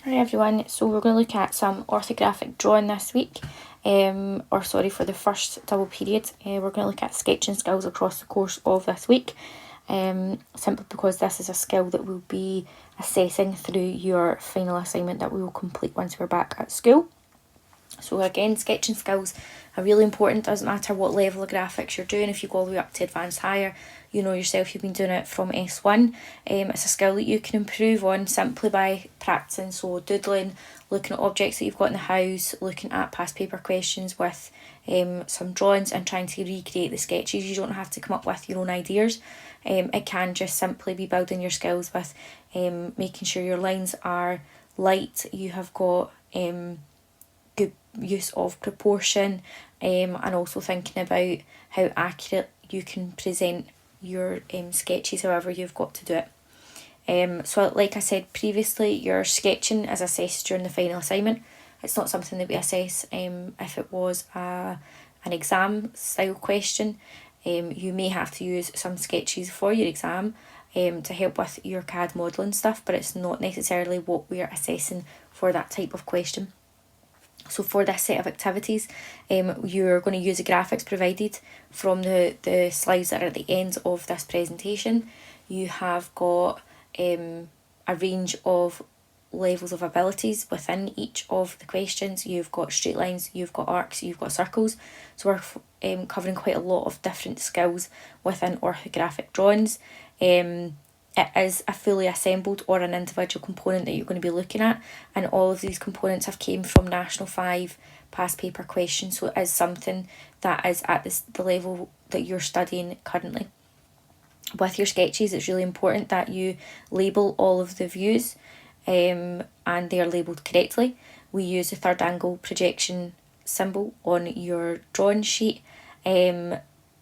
Hi everyone, so we're going to look at some orthographic drawing this week, for the first double period. We're going to look at sketching skills across the course of this week, simply because this is a skill that we'll be assessing through your final assignment that we will complete once we're back at school. So again, sketching skills are really important. Doesn't matter what level of graphics you're doing. If you go all the way up to advanced higher, you know yourself you've been doing it from S1. It's a skill that you can improve on simply by practicing. So doodling, looking at objects that you've got in the house, looking at past paper questions with some drawings and trying to recreate the sketches. You don't have to come up with your own ideas. It can just simply be building your skills with making sure your lines are light. You have got good use of proportion, and also thinking about how accurate you can present your sketches however you've got to do it. So like I said previously, your sketching is assessed during the final assignment. It's not something that we assess if it was an exam style question. You may have to use some sketches for your exam to help with your CAD modelling stuff, but it's not necessarily what we're assessing for that type of question. So for this set of activities, you're going to use the graphics provided from the slides that are at the end of this presentation. You have got a range of levels of abilities within each of the questions. You've got straight lines, you've got arcs, you've got circles. So we're covering quite a lot of different skills within orthographic drawings. It is a fully assembled or an individual component that you're going to be looking at, and all of these components have came from National 5 past paper questions, so it is something that is at the level that you're studying currently. With your sketches, it's really important that you label all of the views and they are labelled correctly. We use the third angle projection symbol on your drawing sheet,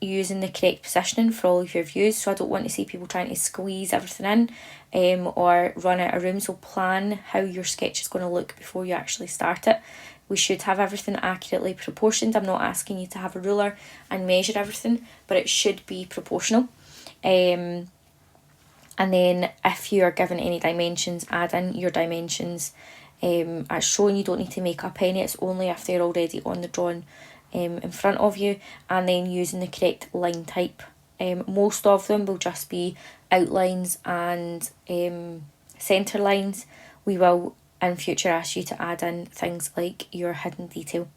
using the correct positioning for all of your views. So I don't want to see people trying to squeeze everything in or run out of room. So plan how your sketch is going to look before you actually start it. We should have everything accurately proportioned. I'm not asking you to have a ruler and measure everything, but it should be proportional. And then if you are given any dimensions, add in your dimensions as shown. You don't need to make up any. It's only if they're already on the drawing in front of you, and then using the correct line type. Most of them will just be outlines and centre lines. We will in future ask you to add in things like your hidden detail.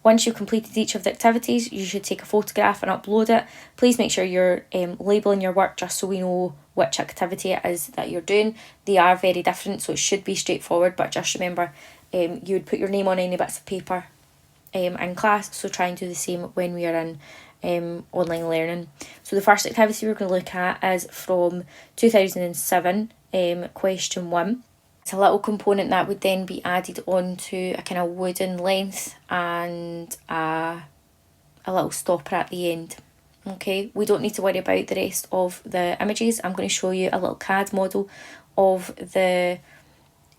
Once you've completed each of the activities, you should take a photograph and upload it. Please make sure you're labelling your work just so we know which activity it is that you're doing. They are very different, so it should be straightforward, but just remember you would put your name on any bits of paper in class, so try and do the same when we are in online learning. So the first activity we're going to look at is from 2007, question 1. It's a little component that would then be added onto a kind of wooden length and a little stopper at the end. Okay, we don't need to worry about the rest of the images. I'm going to show you a little CAD model of the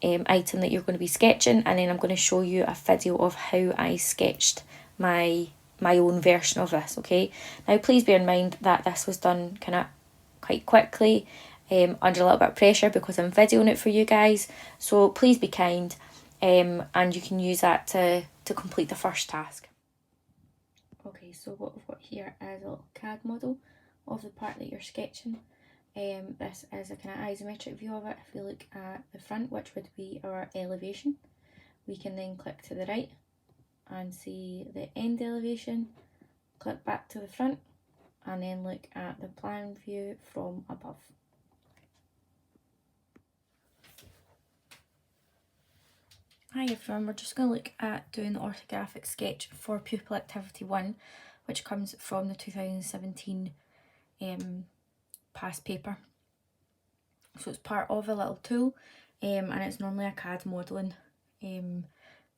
item that you're going to be sketching, and then I'm going to show you a video of how I sketched my own version of this. Okay, now please bear in mind that this was done kind of quite quickly, under a little bit of pressure because I'm videoing it for you guys, so please be kind, and you can use that to complete the first task. Okay, so what we've got here is a little CAD model of the part that you're sketching. This is a kind of isometric view of it. If we look at the front, which would be our elevation, we can then click to the right and see the end elevation, click back to the front, and then look at the plan view from above. Hi everyone, we're just going to look at doing the orthographic sketch for Pupil Activity 1, which comes from the 2017 past paper. So it's part of a little tool, and it's normally a CAD modelling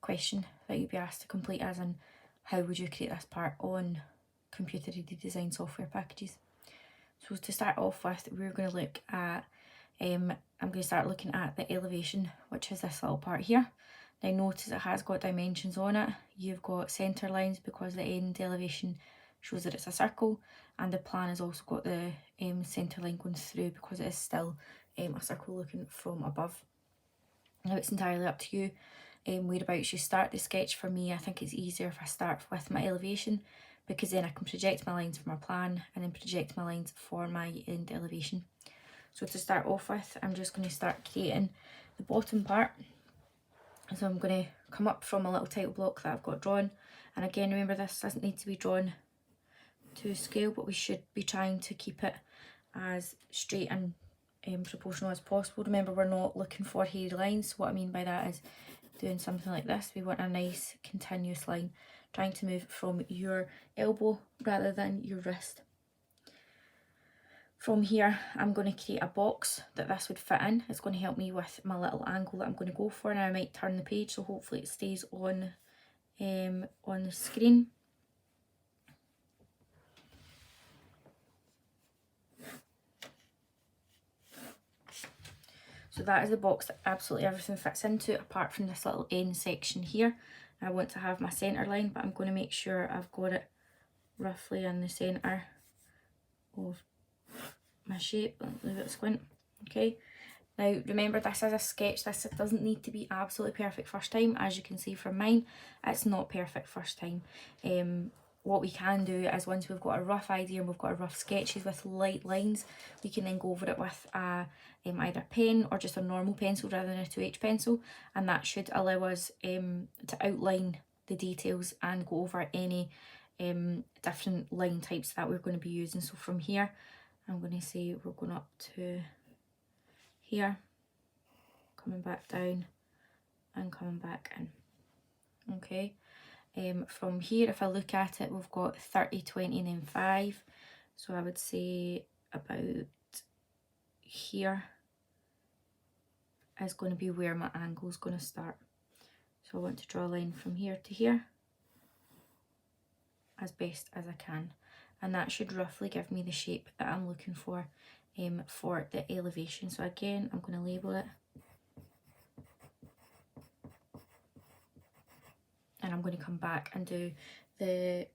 question that you'd be asked to complete, as in how would you create this part on computer aided design software packages. So to start off with, we're going to look at, I'm going to start looking at the elevation, which is this little part here. Now notice it has got dimensions on it. You've got centre lines because the end elevation shows that it's a circle, and the plan has also got the centre line going through because it is still a circle looking from above. Now it's entirely up to you whereabouts you start the sketch. For me, I think it's easier if I start with my elevation, because then I can project my lines for my plan and then project my lines for my end elevation. So to start off with, I'm just going to start creating the bottom part. So I'm going to come up from a little title block that I've got drawn, and again, remember, this doesn't need to be drawn to scale, but we should be trying to keep it as straight and proportional as possible. Remember, we're not looking for hairy lines. So what I mean by that is doing something like this. We want a nice continuous line, trying to move from your elbow rather than your wrist. From here, I'm going to create a box that this would fit in. It's going to help me with my little angle that I'm going to go for, and I might turn the page, so hopefully it stays on the screen. So that is the box that absolutely everything fits into, apart from this little end section here. I want to have my centre line, but I'm going to make sure I've got it roughly in the centre of my shape. Leave it squint. Okay, now remember, this is a sketch. This doesn't need to be absolutely perfect first time. As you can see from mine, it's not perfect first time. What we can do is, once we've got a rough idea and we've got a rough sketches with light lines, we can then go over it with a either a pen or just a normal pencil rather than a 2H pencil, and that should allow us to outline the details and go over any different line types that we're going to be using. So from here, I'm going to say we're going up to here, coming back down and coming back in. Okay. From here, if I look at it, we've got 30, 20 and then 5. So I would say about here is going to be where my angle is going to start. So I want to draw a line from here to here as best as I can. And that should roughly give me the shape that I'm looking for the elevation. So again, I'm going to label it. And I'm going to come back and do the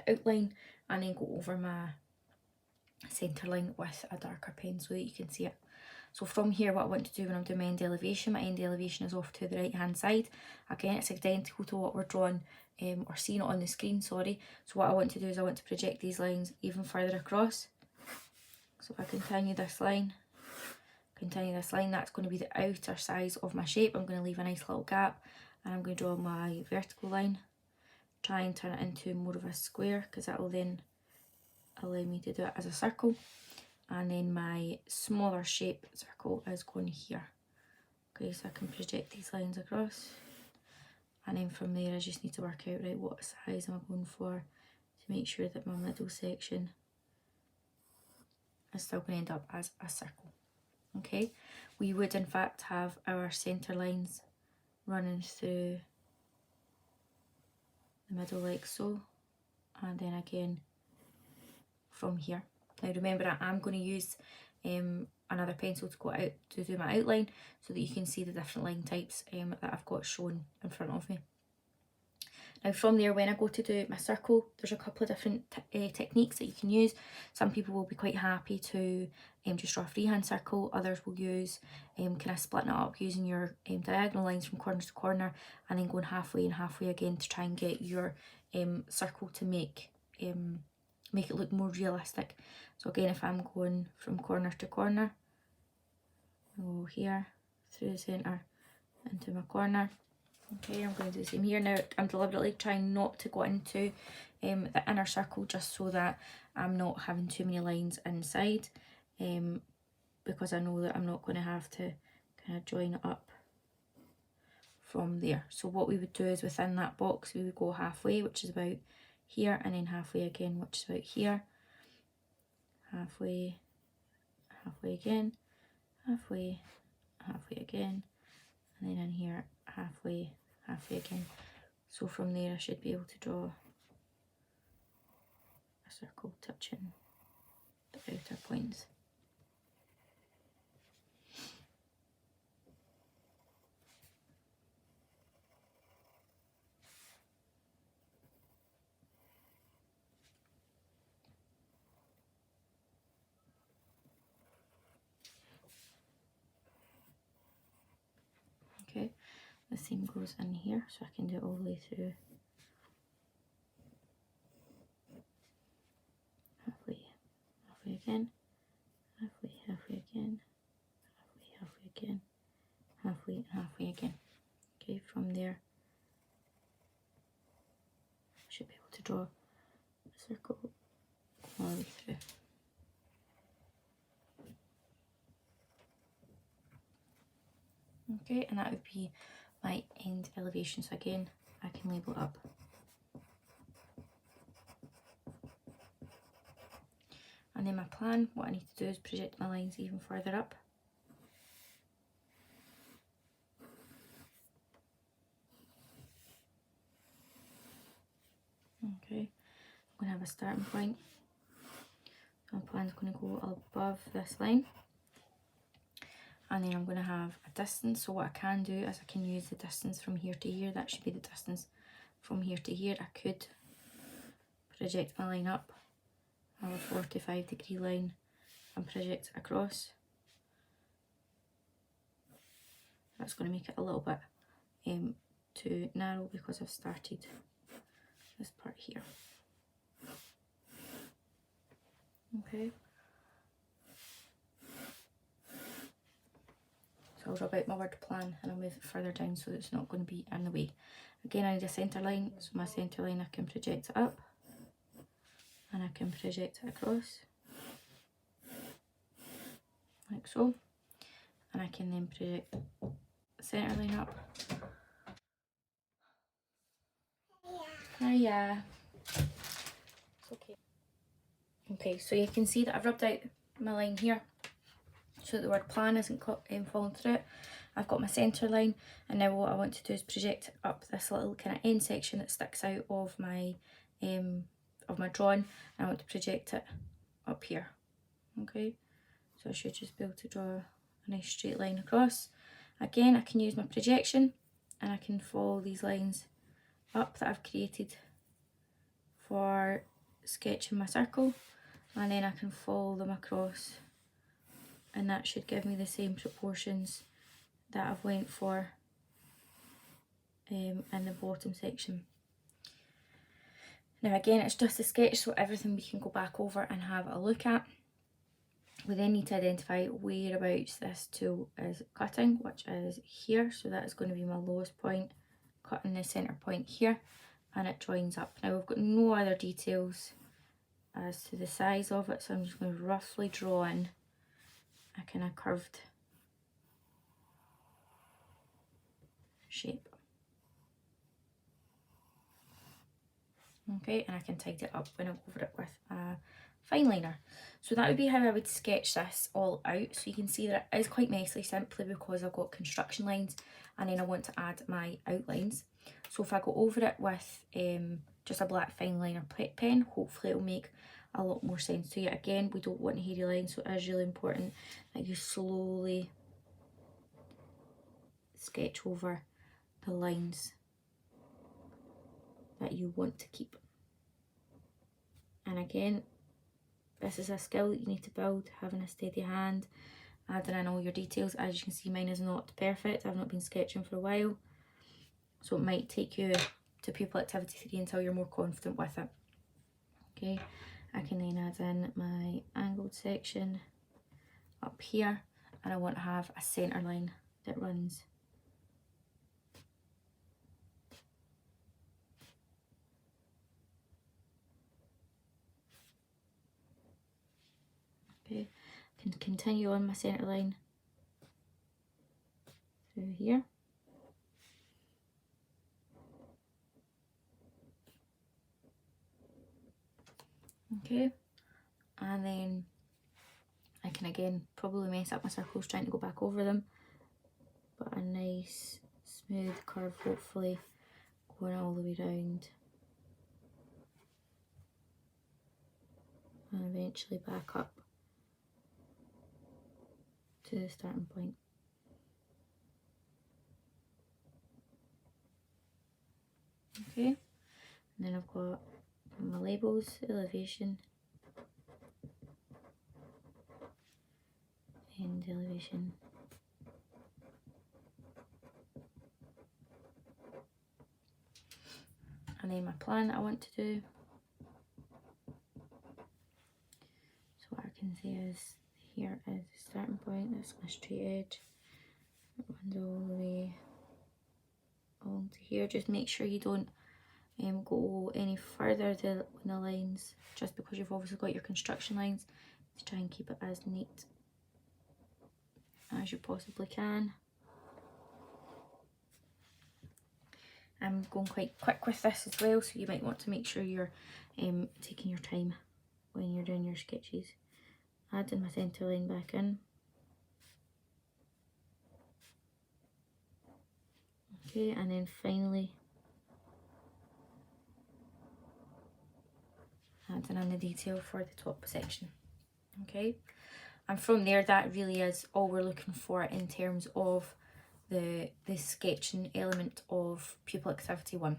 outline, and then go over my centre line with a darker pen so that you can see it. So from here, what I want to do when I'm doing my end elevation is off to the right hand side. Again, it's identical to what we're drawing or seeing it on the screen, sorry. So what I want to do is I want to project these lines even further across. So if I continue this line, that's going to be the outer size of my shape. I'm going to leave a nice little gap, and I'm going to draw my vertical line, try and turn it into more of a square, because that will then allow me to do it as a circle. And then my smaller shape circle is going here. Okay, so I can project these lines across, and then from there I just need to work out, right, what size am I going for to make sure that my middle section is still going to end up as a circle. Okay, we would in fact have our centre lines running through the middle like so, and then again from here. Now remember, I'm going to use another pencil to go out to do my outline so that you can see the different line types that I've got shown in front of me. Now from there, when I go to do my circle, there's a couple of different techniques that you can use. Some people will be quite happy to just draw a freehand circle. Others will use kind of splitting it up using your diagonal lines from corner to corner, and then going halfway and halfway again to try and get your circle to make it look more realistic. So again, if I'm going from corner to corner, I'll go here, through the centre, into my corner. Okay, I'm going to do the same here. Now, I'm deliberately trying not to go into the inner circle, just so that I'm not having too many lines inside, because I know that I'm not going to have to kind of join it up from there. So what we would do is, within that box, we would go halfway, which is about here, and then halfway again, which is about here. Halfway, halfway again, halfway, halfway again, and then in here, halfway, halfway again. So from there I should be able to draw a circle touching the outer points. the seam goes in here, so I can do it all the way through. Halfway, halfway again, halfway, halfway again, halfway, halfway again, halfway, and halfway again. Okay, from there, I should be able to draw a circle all the way through. Okay, and that would be my end elevation. So again, I can label it up. And then my plan, what I need to do is project my lines even further up. Okay, I'm going to have a starting point. My plan's going to go above this line. And then I'm going to have a distance. So what I can do is I can use the distance from here to here. That should be the distance from here to here. I could project my line up, have a 45-degree line and project it across. That's going to make it a little bit too narrow because I've started this part here. Okay. So I'll rub out my word plan and I'll move it further down so that it's not going to be in the way. Again, I need a centre line, so my centre line I can project it up and I can project it across, like so. And I can then project the centre line up. Hiya. It's okay. Okay, so you can see that I've rubbed out my line here so that the word plan isn't falling through it. I've got my centre line, and now what I want to do is project up this little kind of end section that sticks out of my drawing. I want to project it up here. Okay, so I should just be able to draw a nice straight line across. Again, I can use my projection and I can follow these lines up that I've created for sketching my circle, and then I can follow them across, and that should give me the same proportions that I've went for in the bottom section. Now again, it's just a sketch, so everything we can go back over and have a look at. We then need to identify whereabouts this tool is cutting, which is here. So that is going to be my lowest point, cutting the centre point here, and it joins up. Now we've got no other details as to the size of it, so I'm just going to roughly draw in a kind of curved shape. Okay, and I can tidy it up when I go over it with a fine liner. So that would be how I would sketch this all out. So you can see that it is quite messy simply because I've got construction lines and then I want to add my outlines. So if I go over it with just a black fine liner pen, hopefully it'll make a lot more sense to you. Again, we don't want hairy lines, so it is really important that you slowly sketch over the lines that you want to keep. And again, this is a skill that you need to build, having a steady hand, adding in all your details. As you can see, mine is not perfect. I've not been sketching for a while, so it might take you to Pupil Activity 3 until you're more confident with it. Okay, I can then add in my angled section up here, and I want to have a centre line that runs okay. I can continue on my centre line through here. Okay, and then I can again probably mess up my circles trying to go back over them, but a nice smooth curve, hopefully going all the way round and eventually back up to the starting point. Okay, and then I've got my labels, elevation, end elevation, and then my plan that I want to do. So what I can say is, here is the starting point, that's my straight edge. It runs all the way along to here. Just make sure you don't go any further than the lines, just because you've obviously got your construction lines, to try and keep it as neat as you possibly can. I'm going quite quick with this as well, so you might want to make sure you're taking your time when you're doing your sketches. Adding my centre line back in. Okay, and then finally adding in the detail for the top section. Okay, and from there, that really is all we're looking for in terms of the sketching element of Pupil Activity 1.